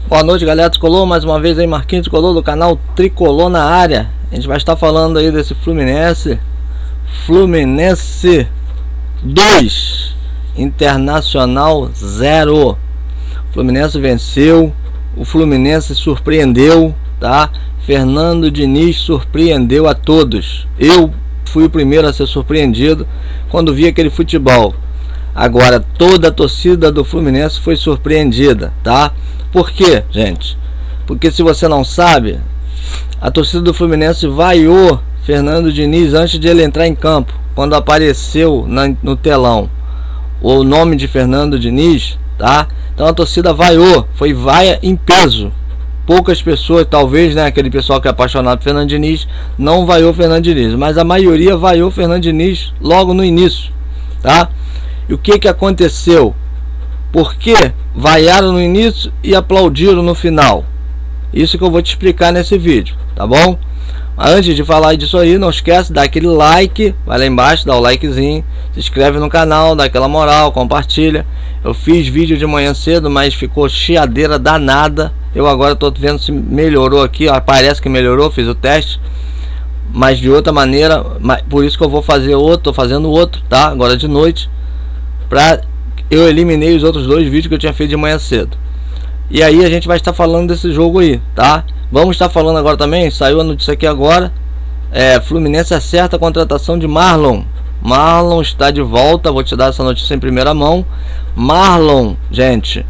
Boa noite, galera. Tricolor, mais uma vez aí, Marquinhos Tricolor do canal Tricolor na área. A gente vai estar falando aí desse Fluminense 2, Internacional 0. Fluminense venceu, o Fluminense surpreendeu, tá? Fernando Diniz surpreendeu a todos. Eu fui o primeiro a ser surpreendido quando vi aquele futebol. Agora toda a torcida do Fluminense foi surpreendida, tá? Por quê, gente? Porque se você não sabe, a torcida do Fluminense vaiou Fernando Diniz antes de ele entrar em campo. Quando apareceu no telão o nome de Fernando Diniz, tá? Então a torcida vaiou, foi vaia em peso. Poucas pessoas, talvez, né, aquele pessoal que é apaixonado por Fernando Diniz, não vaiou Fernando Diniz, mas a maioria vaiou Fernando Diniz logo no início, tá? E o que aconteceu? Por que vaiaram no início e aplaudiram no final? Isso que eu vou te explicar nesse vídeo, tá bom? Mas antes de falar disso aí, não esquece de dar aquele like, vai lá embaixo, dá o likezinho, se inscreve no canal, dá aquela moral, compartilha. Eu fiz vídeo de manhã cedo, mas ficou chiadeira danada. Eu agora estou vendo se melhorou aqui, ó, parece que melhorou, fiz o teste, mas de outra maneira, por isso que eu vou fazer outro, tô fazendo outro, tá? Agora de noite, eu eliminei os outros dois vídeos que eu tinha feito de manhã cedo. E aí a gente vai estar falando desse jogo aí, tá? Vamos estar falando agora também, saiu a notícia aqui agora, Fluminense acerta a contratação de Marlon. Marlon está de volta, vou te dar essa notícia em primeira mão. Marlon, gente,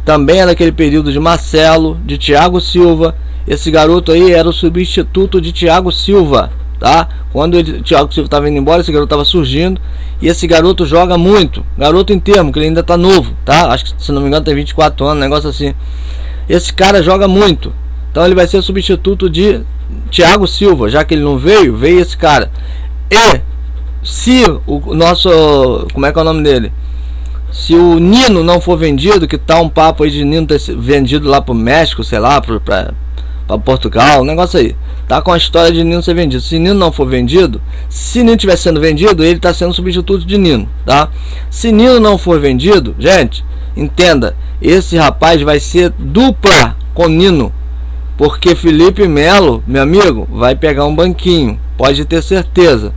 também é daquele período de Marcelo, de Thiago Silva. Esse garoto aí era o substituto de Thiago Silva, tá? Quando o Thiago Silva estava indo embora, esse garoto estava surgindo. E esse garoto joga muito, garoto em termo, que ele ainda tá novo, tá? Acho que, se não me engano, tem 24 anos, negócio assim. Esse cara joga muito, então ele vai ser substituto de Thiago Silva, já que ele não veio esse cara. E se o nosso, como é que é o nome dele? Se o Nino não for vendido, que tá um papo aí de Nino ter vendido lá pro México, sei lá, para Portugal, um negócio aí. Tá com a história de Nino ser vendido. Se Nino não for vendido, se Nino estiver sendo vendido, ele está sendo substituto de Nino, tá? Se Nino não for vendido, gente, entenda, esse rapaz vai ser dupla com Nino, porque Felipe Melo, meu amigo, vai pegar um banquinho, pode ter certeza,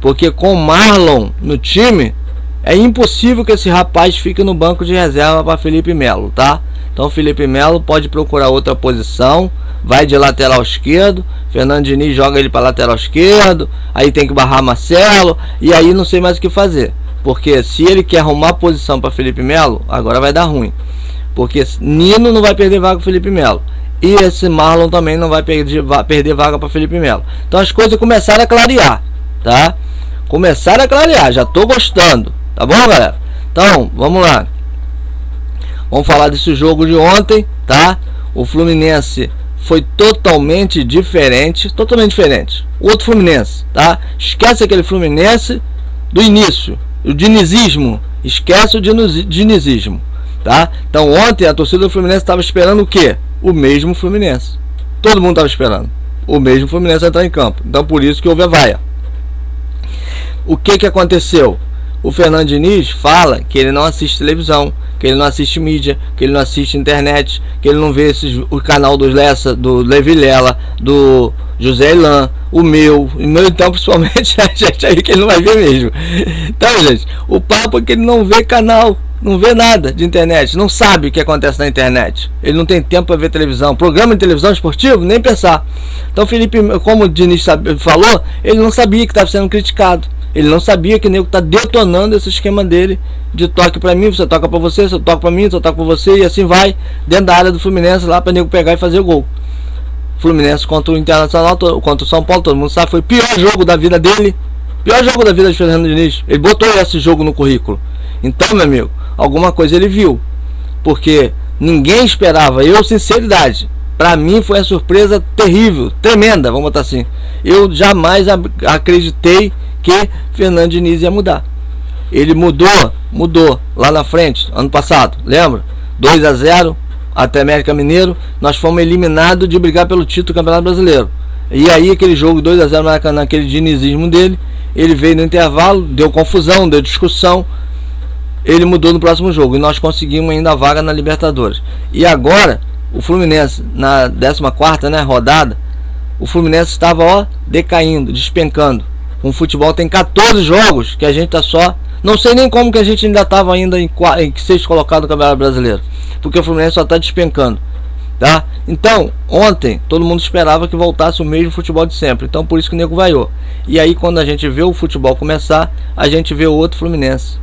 porque com Marlon no time, é impossível que esse rapaz fique no banco de reserva para Felipe Melo, tá? Então Felipe Melo pode procurar outra posição, vai de lateral esquerdo, Fernando Diniz joga ele para lateral esquerdo, aí tem que barrar Marcelo, e aí não sei mais o que fazer, porque se ele quer arrumar posição para Felipe Melo, agora vai dar ruim, porque Nino não vai perder vaga para Felipe Melo, e esse Marlon também não vai perder vaga para Felipe Melo. Então as coisas começaram a clarear, tá? Começaram a clarear, já tô gostando, tá bom, galera? Então, vamos lá. Vamos falar desse jogo de ontem, tá? O Fluminense foi totalmente diferente, o outro Fluminense, tá? Esquece aquele Fluminense do início, o dinizismo, esquece o dinizismo, tá? Então ontem a torcida do Fluminense estava esperando o quê? O mesmo Fluminense, todo mundo estava esperando o mesmo Fluminense entrar em campo, então por isso que houve a vaia. O que aconteceu? O Fernando Diniz fala que ele não assiste televisão, que ele não assiste mídia, que ele não assiste internet, que ele não vê o canal do Lessa, do Levi Lela, do José Ilan, o meu então principalmente a gente aí que ele não vai ver mesmo. Então, gente, o papo é que ele não vê canal, não vê nada de internet, não sabe o que acontece na internet, ele não tem tempo para ver televisão, programa de televisão esportivo, nem pensar. Então Felipe, como o Diniz falou, ele não sabia que estava sendo criticado. Ele não sabia que o nego tá detonando esse esquema dele de toque pra mim, você toca pra você, você toca pra mim, você toca pra você, e assim vai dentro da área do Fluminense lá pra nego pegar e fazer o gol. Fluminense contra o Internacional, contra o São Paulo, todo mundo sabe, foi o pior jogo da vida dele, pior jogo da vida de Fernando Diniz. Ele botou esse jogo no currículo. Então, meu amigo, alguma coisa ele viu, porque ninguém esperava. Eu, sinceridade, pra mim foi uma surpresa terrível, tremenda, vamos botar assim. Eu jamais acreditei que Fernando Diniz ia mudar. Ele mudou lá na frente, ano passado, lembra? 2-0 até América Mineiro, nós fomos eliminados de brigar pelo título do Campeonato Brasileiro. E aí aquele jogo 2-0 naquele dinizismo dele, ele veio no intervalo, deu confusão, deu discussão, ele mudou no próximo jogo e nós conseguimos ainda a vaga na Libertadores. E agora o Fluminense na 14ª, né, rodada, o Fluminense estava decaindo, despencando. O futebol tem 14 jogos que a gente tá só, não sei nem como que a gente ainda estava em sexto colocado no Campeonato Brasileiro, porque o Fluminense só está despencando, tá? Então, ontem todo mundo esperava que voltasse o mesmo futebol de sempre, então por isso que o nego vaiou. E aí quando a gente vê o futebol começar, a gente vê outro Fluminense.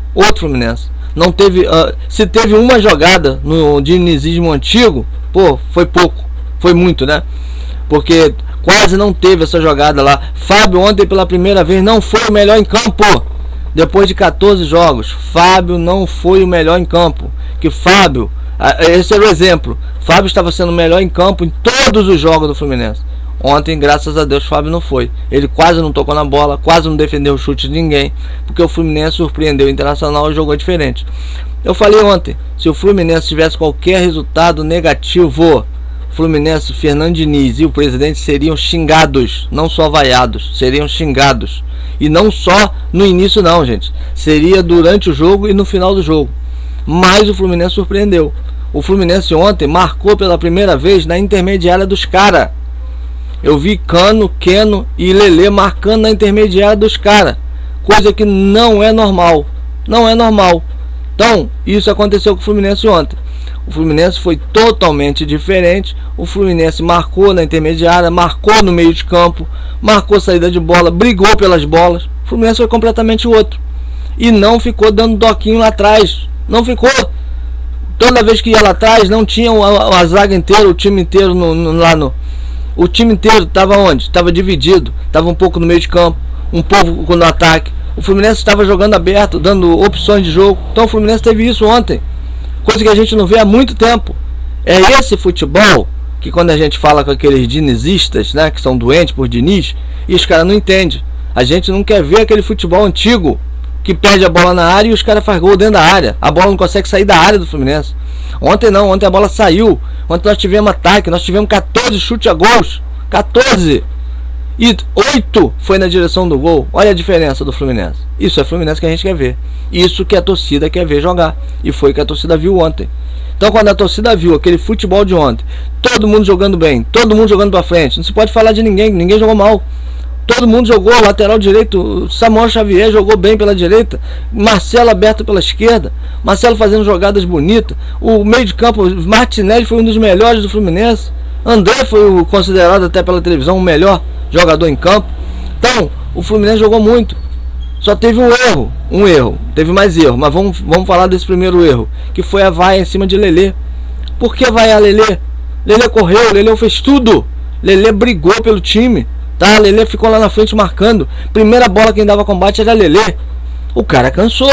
Não teve, se teve uma jogada no dinizismo antigo, pô, foi pouco, foi muito, né? Porque quase não teve essa jogada lá. Fábio ontem pela primeira vez não foi o melhor em campo. Depois de 14 jogos, Fábio não foi o melhor em campo. Que Fábio, esse era o exemplo. Fábio estava sendo o melhor em campo em todos os jogos do Fluminense. Ontem, graças a Deus, Fábio não foi. Ele quase não tocou na bola, quase não defendeu o chute de ninguém, porque o Fluminense surpreendeu o Internacional e jogou diferente. Eu falei ontem, se o Fluminense tivesse qualquer resultado negativo, Fluminense, Fernando Diniz e o presidente seriam xingados, não só vaiados, seriam xingados. E não só no início não, gente. Seria durante o jogo e no final do jogo. Mas o Fluminense surpreendeu. O Fluminense ontem marcou pela primeira vez na intermediária dos caras. Eu vi Cano, Keno e Lelê marcando na intermediária dos caras. Coisa que não é normal. Não é normal. Então, isso aconteceu com o Fluminense ontem. O Fluminense foi totalmente diferente. O Fluminense marcou na intermediária, marcou no meio de campo, marcou saída de bola, brigou pelas bolas. O Fluminense foi completamente outro. E não ficou dando doquinho lá atrás. Não ficou. Toda vez que ia lá atrás, não tinha a zaga inteira, o time inteiro o time inteiro estava onde? Estava dividido. Estava um pouco no meio de campo, um pouco no ataque. O Fluminense estava jogando aberto, dando opções de jogo. Então o Fluminense teve isso ontem. Coisa que a gente não vê há muito tempo. É esse futebol que quando a gente fala com aqueles dinizistas, né, que são doentes por Diniz, e os caras não entendem. A gente não quer ver aquele futebol antigo que perde a bola na área e os caras fazem gol dentro da área. A bola não consegue sair da área do Fluminense. Ontem não, ontem a bola saiu. Ontem nós tivemos ataque, nós tivemos 14 chutes a gols. 14! E 8 foi na direção do gol. Olha a diferença do Fluminense. Isso é Fluminense que a gente quer ver. Isso que a torcida quer ver jogar. E foi o que a torcida viu ontem. Então quando a torcida viu aquele futebol de ontem, todo mundo jogando bem, todo mundo jogando pra frente, não se pode falar de ninguém, ninguém jogou mal. Todo mundo jogou, lateral direito, Samuel Xavier jogou bem pela direita, Marcelo aberto pela esquerda, Marcelo fazendo jogadas bonitas, o meio de campo, Martinelli foi um dos melhores do Fluminense, André foi considerado até pela televisão o melhor jogador em campo. Então, o Fluminense jogou muito, só teve um erro, teve mais erro, mas vamos falar desse primeiro erro, que foi a vaia em cima de Lelê. Por que vaiar Lelê? Lelê correu, Lelê fez tudo, Lelê brigou pelo time. Tá, Lelê ficou lá na frente marcando. Primeira bola quem dava combate era Lelê. O cara cansou.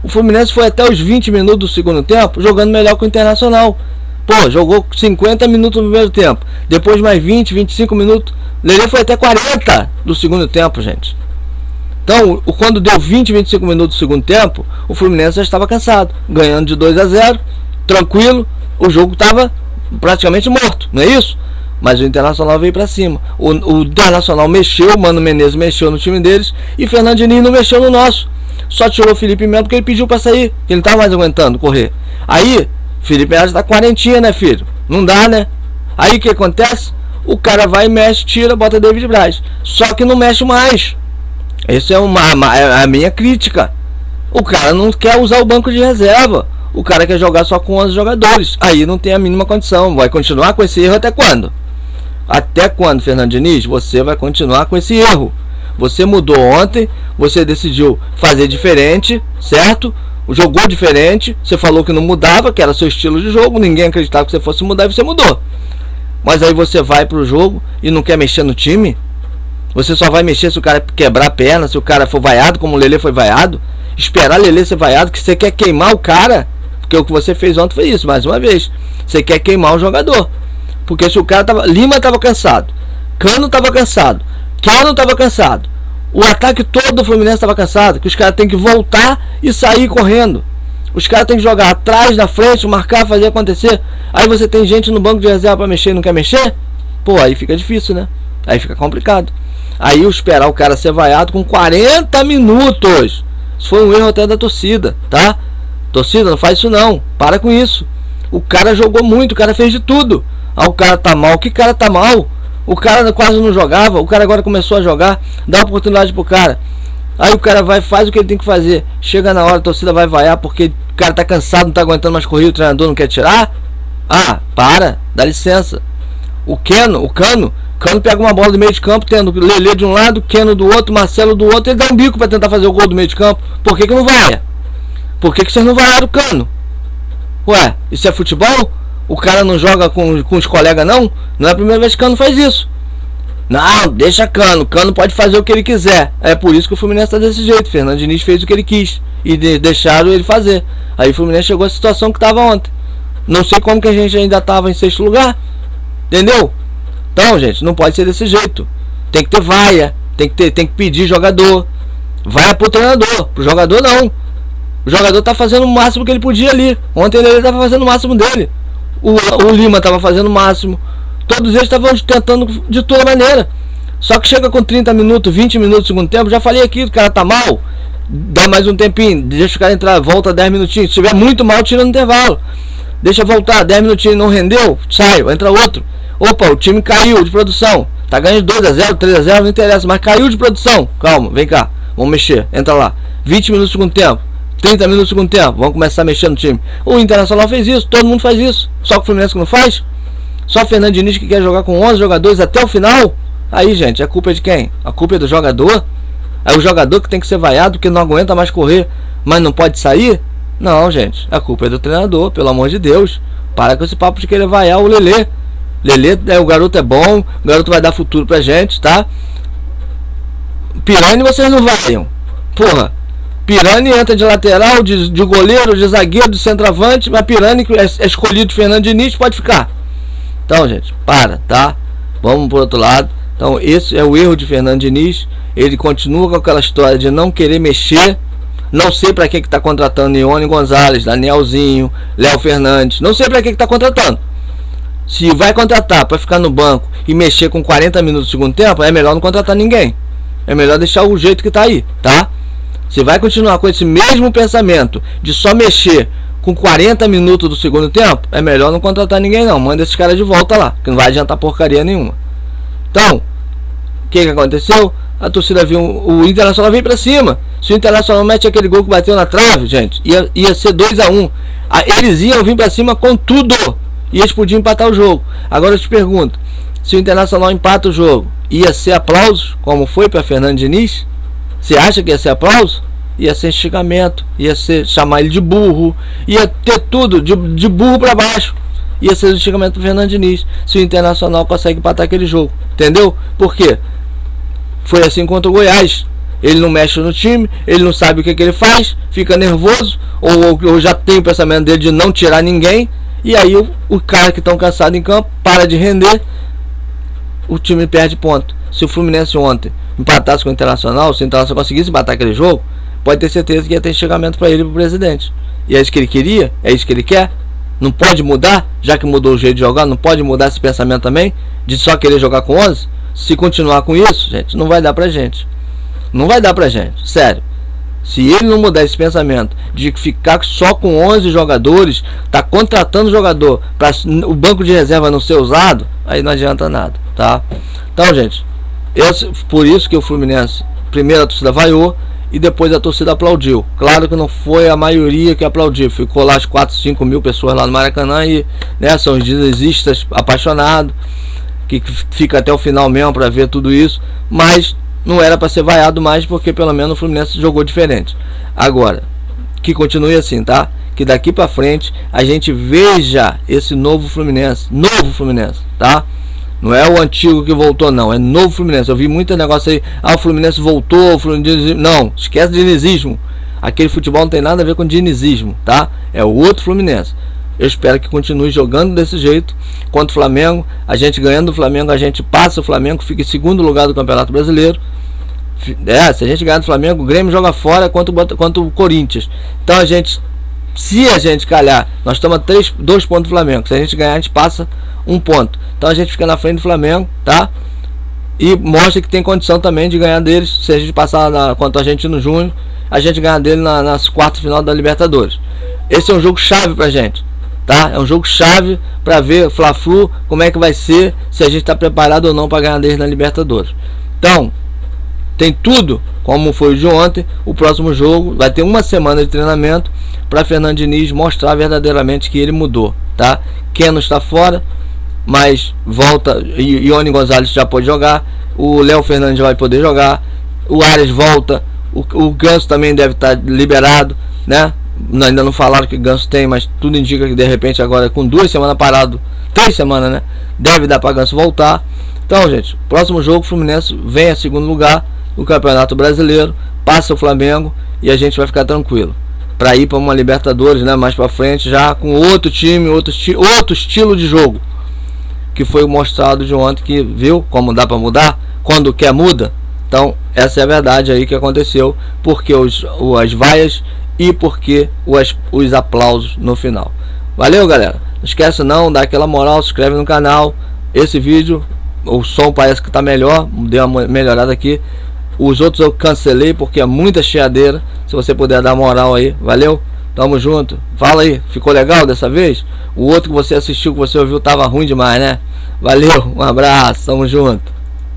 O Fluminense foi até os 20 minutos do segundo tempo jogando melhor que o Internacional. Pô, jogou 50 minutos no primeiro tempo. Depois mais 20, 25 minutos. Lelê foi até 40 do segundo tempo, gente. Então, quando deu 20, 25 minutos do segundo tempo, o Fluminense já estava cansado. Ganhando de 2-0, tranquilo. O jogo estava praticamente morto, não é isso? Mas o Internacional veio pra cima. O Internacional mexeu, o Mano Menezes mexeu no time deles e Fernando Diniz não mexeu no nosso. Só tirou o Felipe Melo porque ele pediu pra sair, que ele não tava mais aguentando correr. Aí, Felipe Melo tá quarentinha, né, filho? Não dá, né? Aí o que acontece? O cara vai, mexe, tira, bota David Braz. Só que não mexe mais. Essa é a minha crítica. O cara não quer usar o banco de reserva. O cara quer jogar só com 11 jogadores. Aí não tem a mínima condição. Vai continuar com esse erro até quando? Até quando, Fernando Diniz? Você vai continuar com esse erro. Você mudou ontem, você decidiu fazer diferente, certo? Jogou diferente, você falou que não mudava, que era seu estilo de jogo, ninguém acreditava que você fosse mudar e você mudou. Mas aí você vai pro jogo e não quer mexer no time? Você só vai mexer se o cara quebrar a perna, se o cara for vaiado, como o Lelê foi vaiado? Esperar Lelê ser vaiado, que você quer queimar o cara? Porque o que você fez ontem foi isso, mais uma vez. Você quer queimar o jogador. Porque se o cara tava... Lima estava cansado, Cano estava cansado, Keno estava cansado, o ataque todo do Fluminense estava cansado, que os caras têm que voltar e sair correndo. Os caras têm que jogar atrás, na frente, marcar, fazer acontecer. Aí você tem gente no banco de reserva para mexer e não quer mexer? Pô, aí fica difícil, né? Aí fica complicado. Aí eu esperar o cara ser vaiado com 40 minutos. Isso foi um erro até da torcida, tá? Torcida, não faz isso não. Para com isso. O cara jogou muito, o cara fez de tudo. Ah, o cara tá mal. Que cara tá mal? O cara quase não jogava, o cara agora começou a jogar, dá oportunidade pro cara. Aí o cara vai, faz o que ele tem que fazer. Chega na hora, a torcida vai vaiar porque o cara tá cansado, não tá aguentando mais correr, o treinador não quer tirar. Ah, para, dá licença. O Cano pega uma bola do meio de campo, tendo Lelê de um lado, Cano do outro, Marcelo do outro, ele dá um bico pra tentar fazer o gol do meio de campo. Por que não vai? Por que vocês não vaiaram o Cano? Ué, isso é futebol? O cara não joga com os colegas não? Não é a primeira vez que Cano faz isso. Não, deixa Cano pode fazer o que ele quiser. É por isso que o Fluminense tá desse jeito. Fernando Diniz fez o que ele quis e deixaram ele fazer. Aí o Fluminense chegou à situação que estava ontem. Não sei como que a gente ainda estava em 6º lugar. Entendeu? Então, gente, não pode ser desse jeito. Tem que ter vaia, tem que pedir jogador. Vaia pro treinador, pro jogador não. O jogador tá fazendo o máximo que ele podia ali. Ontem ele tava fazendo o máximo dele. O Lima tava fazendo o máximo. Todos eles estavam tentando de toda maneira. Só que chega com 30 minutos, 20 minutos do segundo tempo. Já falei aqui, o cara tá mal. Dá mais um tempinho, deixa o cara entrar, volta 10 minutinhos. Se estiver muito mal, tira no intervalo. Deixa voltar, 10 minutinhos, não rendeu, sai, entra outro. Opa, o time caiu de produção. Tá ganhando 2-0, 3-0, não interessa, mas caiu de produção. Calma, vem cá, vamos mexer, entra lá. 20 minutos do segundo tempo, 30 minutos do segundo tempo, vamos começar a mexer no time. O Internacional fez isso, todo mundo faz isso. Só que o Fluminense que não faz? Só o Fernando Diniz que quer jogar com 11 jogadores até o final? Aí, gente, a culpa é de quem? A culpa é do jogador? É o jogador que tem que ser vaiado porque não aguenta mais correr, mas não pode sair? Não, gente, a culpa é do treinador, pelo amor de Deus. Para com esse papo de querer vaiar o Lelê. Lelê, o garoto é bom, o garoto vai dar futuro pra gente, tá? Pirani vocês não vaiam. Porra, Pirani entra de lateral, de goleiro, de zagueiro, de centroavante, mas Pirani, que é escolhido de Fernando Diniz, pode ficar. Então, gente, para, tá? Vamos pro outro lado. Então, esse é o erro de Fernando Diniz. Ele continua com aquela história de não querer mexer. Não sei para que tá contratando Ione Gonzalez, Danielzinho, Léo Fernandes. Não sei para que tá contratando. Se vai contratar para ficar no banco e mexer com 40 minutos do segundo tempo, é melhor não contratar ninguém. É melhor deixar o jeito que tá aí, tá? Se vai continuar com esse mesmo pensamento de só mexer com 40 minutos do segundo tempo, é melhor não contratar ninguém não. Manda esses caras de volta lá, que não vai adiantar porcaria nenhuma. Então, o que aconteceu? A torcida viu, o Internacional veio pra cima. Se o Internacional mete aquele gol que bateu na trave, gente, ia ser 2-1. Eles iam vir pra cima com tudo e eles podiam empatar o jogo. Agora eu te pergunto, se o Internacional empata o jogo, ia ser aplauso, como foi para Fernando Diniz? Você acha que ia ser aplauso? Ia ser xingamento, ia ser chamar ele de burro, ia ter tudo de burro para baixo. Ia ser o xingamento do Fernando Diniz se o Internacional consegue empatar aquele jogo, entendeu? Por quê? Foi assim contra o Goiás. Ele não mexe no time, ele não sabe o que ele faz, fica nervoso, ou já tem o pensamento dele de não tirar ninguém. E aí o cara que estão cansado em campo para de render, o time perde ponto. Se o Fluminense ontem empatasse com o Internacional, se o Internacional conseguisse empatar aquele jogo, pode ter certeza que ia ter xingamento para ele e para o presidente. E é isso que ele queria? É isso que ele quer? Não pode mudar? Já que mudou o jeito de jogar, não pode mudar esse pensamento também? De só querer jogar com 11? Se continuar com isso, gente, não vai dar pra gente. Não vai dar pra gente, sério. Se ele não mudar esse pensamento de ficar só com 11 jogadores, tá contratando jogador para o banco de reserva não ser usado, aí não adianta nada, tá? Então, gente, por isso que o Fluminense, primeiro a torcida vaiou e depois a torcida aplaudiu. Claro que não foi a maioria que aplaudiu, ficou lá as 4, 5 mil pessoas lá no Maracanã e, né, são os dinizistas apaixonados que fica até o final mesmo para ver tudo isso, mas não era para ser vaiado mais, porque pelo menos o Fluminense jogou diferente. Agora, que continue assim, tá? Que daqui para frente a gente veja esse novo Fluminense, tá? Não é o antigo que voltou não, é novo Fluminense. Eu vi muito negócio aí, o Fluminense voltou, o Fluminense... Não, esquece de dinizismo. Aquele futebol não tem nada a ver com dinizismo, tá? É o outro Fluminense. Eu espero que continue jogando desse jeito contra o Flamengo. A gente ganhando do Flamengo, a gente passa o Flamengo, fica em segundo lugar do Campeonato Brasileiro. Se a gente ganhar do Flamengo, o Grêmio joga fora contra o Corinthians. Então se a gente calhar, nós estamos a 2 pontos do Flamengo. Se a gente ganhar, a gente passa 1 ponto. Então a gente fica na frente do Flamengo, tá? E mostra que tem condição também de ganhar deles. Se a gente passar contra a gente no junho, a gente ganhar dele nas quartas final da Libertadores. Esse é um jogo chave pra gente. tá? É um jogo chave para ver Fla-Flu, como é que vai ser, se a gente está preparado ou não para ganhar desde na Libertadores. Então, tem tudo, como foi o de ontem. O próximo jogo vai ter uma semana de treinamento para Fernando Diniz mostrar verdadeiramente que ele mudou, tá? Keno está fora, mas volta. Ione Gonzalez já pode jogar, o Léo Fernandes já vai poder jogar, o Arias volta, o Ganso também deve estar liberado, né? Ainda não falaram que Ganso tem, mas tudo indica que de repente agora, com 2 semanas parado, 3 semanas, né? Deve dar para Ganso voltar. Então, gente, próximo jogo, Fluminense vem a segundo lugar no Campeonato Brasileiro, passa o Flamengo e a gente vai ficar tranquilo para ir para uma Libertadores, né? Mais para frente, já com outro time, outro estilo de jogo, que foi mostrado de ontem, que viu como dá para mudar, quando quer muda. Então, essa é a verdade aí que aconteceu, porque as vaias e porque os aplausos no final. Valeu, galera. Não esquece não, dá aquela moral, se inscreve no canal. Esse vídeo, o som parece que tá melhor, deu uma melhorada aqui. Os outros eu cancelei porque é muita chiadeira. Se você puder dar moral aí, valeu? Tamo junto. Fala aí, ficou legal dessa vez? O outro que você assistiu, que você ouviu, tava ruim demais, né? Valeu, um abraço, tamo junto.